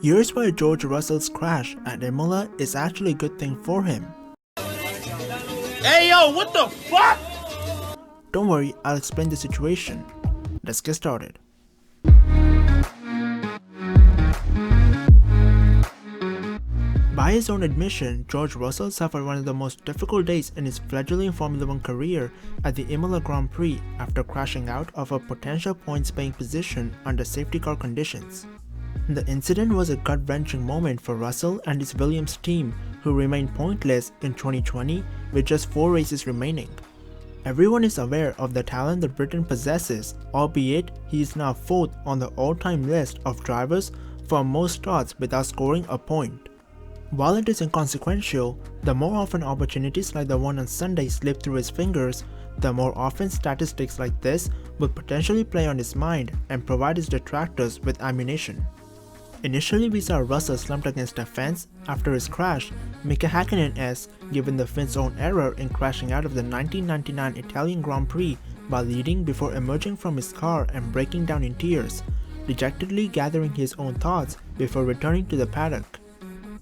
Here's why George Russell's crash at Imola is actually a good thing for him. Hey yo, what the fuck? Don't worry, I'll explain the situation. Let's get started. By his own admission, George Russell suffered one of the most difficult days in his fledgling Formula 1 career at the Imola Grand Prix after crashing out of a potential points-paying position under safety car conditions. The incident was a gut-wrenching moment for Russell and his Williams team, who remained pointless in 2020 with just 4 races remaining. Everyone is aware of the talent that Britain possesses, albeit he is now 4th on the all-time list of drivers for most starts without scoring a point. While it is inconsequential, the more often opportunities like the one on Sunday slip through his fingers, the more often statistics like this will potentially play on his mind and provide his detractors with ammunition. Initially, we saw Russell slumped against a fence after his crash, Mika Häkkinen-esque given the Finn's own error in crashing out of the 1999 Italian Grand Prix while leading before emerging from his car and breaking down in tears, dejectedly gathering his own thoughts before returning to the paddock.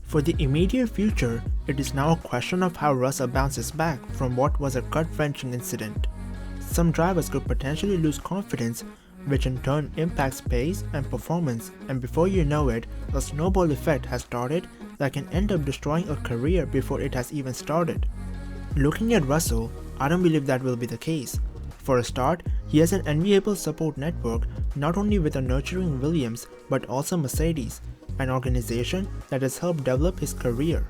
For the immediate future, it is now a question of how Russell bounces back from what was a gut-wrenching incident. Some drivers could potentially lose confidence, which in turn impacts pace and performance, and before you know it, a snowball effect has started that can end up destroying a career before it has even started. Looking at Russell, I don't believe that will be the case. For a start, he has an enviable support network not only with a nurturing Williams but also Mercedes, an organization that has helped develop his career.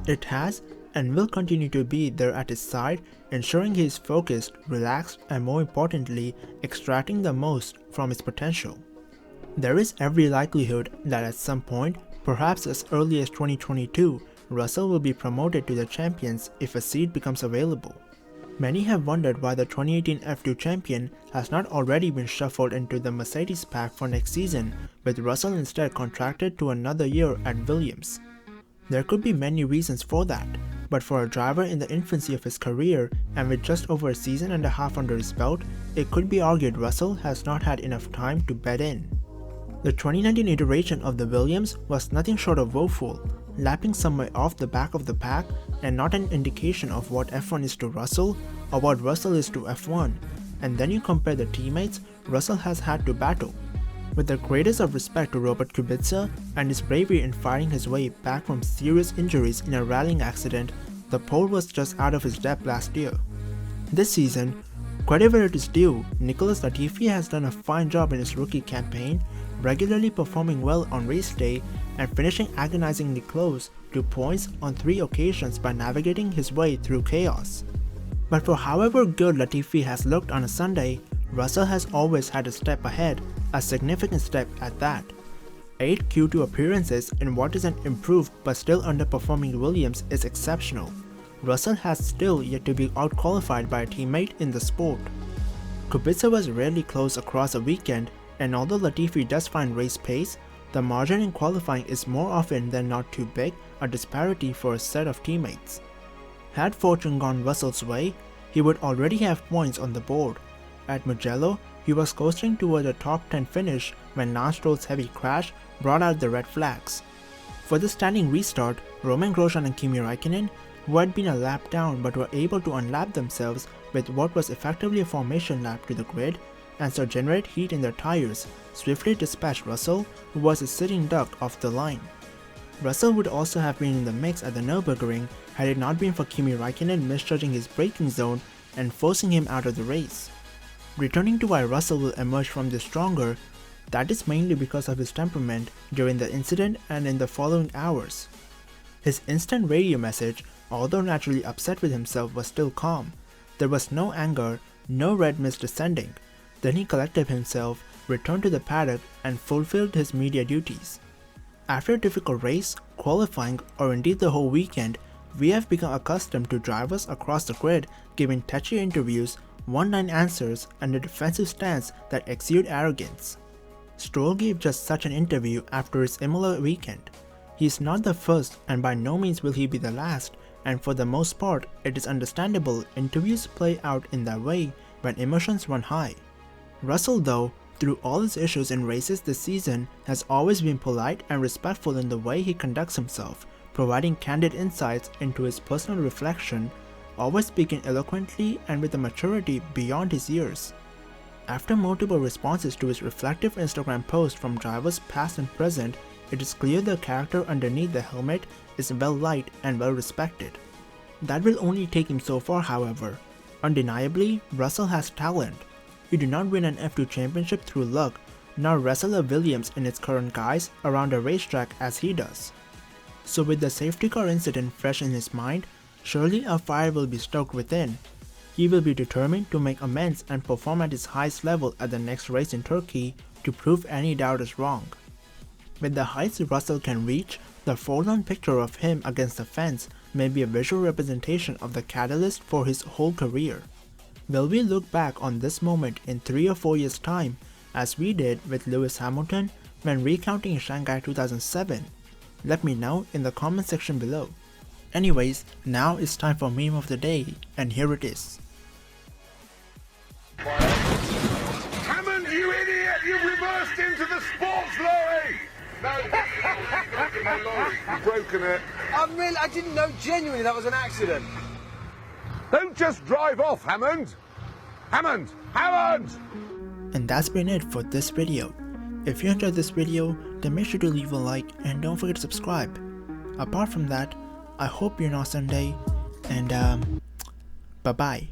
It has and will continue to be there at his side, ensuring he is focused, relaxed, and more importantly, extracting the most from his potential. There is every likelihood that at some point, perhaps as early as 2022, Russell will be promoted to the champions if a seat becomes available. Many have wondered why the 2018 F2 champion has not already been shuffled into the Mercedes pack for next season, with Russell instead contracted to another year at Williams. There could be many reasons for that, but for a driver in the infancy of his career and with just over a season and a half under his belt, it could be argued Russell has not had enough time to bed in. The 2019 iteration of the Williams was nothing short of woeful, lapping somewhere off the back of the pack and not an indication of what F1 is to Russell or what Russell is to F1, and then you compare the teammates Russell has had to battle. With the greatest of respect to Robert Kubica and his bravery in fighting his way back from serious injuries in a rallying accident, the pole was just out of his depth last year. This season, credit where it is due, Nicholas Latifi has done a fine job in his rookie campaign, regularly performing well on race day and finishing agonizingly close to points on 3 occasions by navigating his way through chaos. But for however good Latifi has looked on a Sunday, Russell has always had a step ahead, a significant step at that. 8 Q2 appearances in what is an improved but still underperforming Williams is exceptional. Russell has still yet to be outqualified by a teammate in the sport. Kubica was rarely close across a weekend, and although Latifi does find race pace, the margin in qualifying is more often than not too big a disparity for a set of teammates. Had fortune gone Russell's way, he would already have points on the board. At Mugello, he was coasting toward a top 10 finish when Lance Stroll's heavy crash brought out the red flags. For the standing restart, Romain Grosjean and Kimi Räikkönen, who had been a lap down but were able to unlap themselves with what was effectively a formation lap to the grid, and so generate heat in their tires, swiftly dispatched Russell, who was a sitting duck off the line. Russell would also have been in the mix at the Nürburgring had it not been for Kimi Räikkönen misjudging his braking zone and forcing him out of the race. Returning to why Russell will emerge from this stronger, that is mainly because of his temperament during the incident and in the following hours. His instant radio message, although naturally upset with himself, was still calm. There was no anger, no red mist descending. Then he collected himself, returned to the paddock, and fulfilled his media duties. After a difficult race, qualifying, or indeed the whole weekend, we have become accustomed to drivers across the grid giving touchy interviews, one-line answers, and a defensive stance that exude arrogance. Stroll gave just such an interview after his Imola weekend. He is not the first, and by no means will he be the last, and for the most part, it is understandable interviews play out in that way when emotions run high. Russell, though, through all his issues in races this season, has always been polite and respectful in the way he conducts himself, providing candid insights into his personal reflection, always speaking eloquently and with a maturity beyond his years. After multiple responses to his reflective Instagram posts from drivers past and present, it is clear the character underneath the helmet is well liked and well respected. That will only take him so far, however. Undeniably, Russell has talent. You do not win an F2 championship through luck, nor wrestle a Williams in its current guise around a racetrack as he does. So with the safety car incident fresh in his mind, surely a fire will be stoked within. He will be determined to make amends and perform at his highest level at the next race in Turkey to prove any doubters wrong. With the heights Russell can reach, the forlorn picture of him against the fence may be a visual representation of the catalyst for his whole career. Will we look back on this moment in 3 or 4 years' time, as we did with Lewis Hamilton when recounting Shanghai 2007? Let me know in the comment section below. Anyways, now it's time for meme of the day, and here it is. Hammond, you idiot! You reversed into the sports lorry! No, my lorry. You've broken it. I didn't know genuinely that was an accident. Don't just drive off, Hammond! Hammond! Hammond! And that's been it for this video. If you enjoyed this video, then make sure to leave a like and don't forget to subscribe. Apart from that, I hope you're an awesome day, and bye bye.